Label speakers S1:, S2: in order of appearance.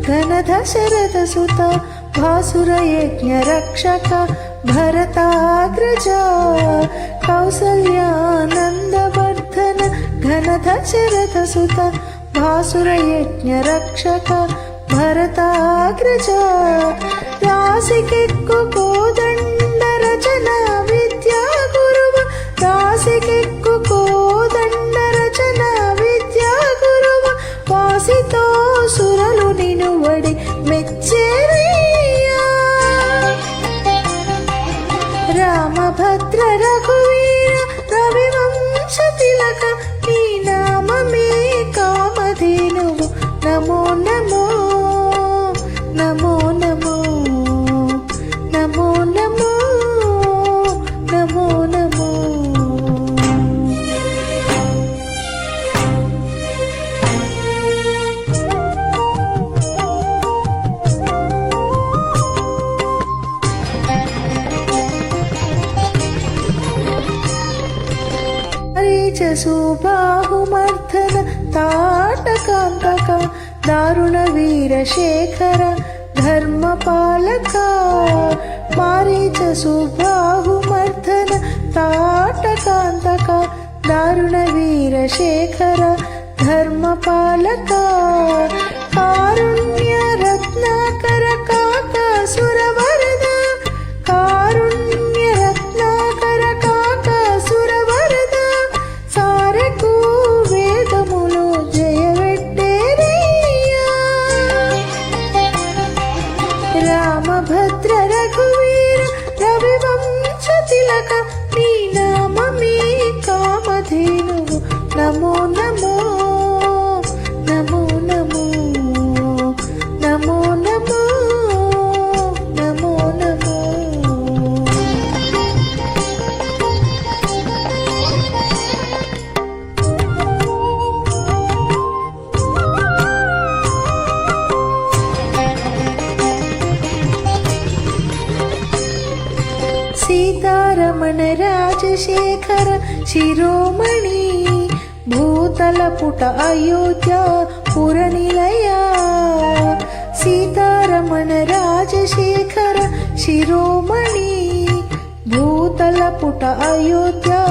S1: घन दशरथ सुत भासुर यज्ञ रक्षक भरताग्रजा कौसल्यानन्दवर्धन घन दशरथ सुत भासुर यज्ञ रक्षक भरताग्रजा रासिकेक्कु कोदण्ड रचना विद्या गुरुव रासिकेक्कु कोदण्ड रचना विद्या गुरुव वासितो सुरलु निनुवडि मेच्चेरय्या रामभद्र रघुवीर रविवंश तिलक नी नाममे कामधेनुवु नमो नमो नमो नमो नमो नमो नमो नमो सुबाहुमर्धन ताटकान्तक दारुण वीरशेखर धर्मपालक मारीच सुबाहुमर्धन ताटकान्तक दारुण वीरशेखर धर्मपालक कारुण्य रत्नाकर काकासुरवरद कारुण्य रत्नाकर काकासुरवरद सारकू वेदमुलो जयवेट्टेरय्या रामभद्र रघुवीर रविवंश तिलक नी नाममे कामधेनुवु नमो नमो नमो नमो नमो नमो नमो नमो सीतारमण राजशेखर शिरोमणि भूतलपुट अयोध्या पुरनिलया सीतारमण राजशेखर शिरोमणि भूतलपुट अयोध्या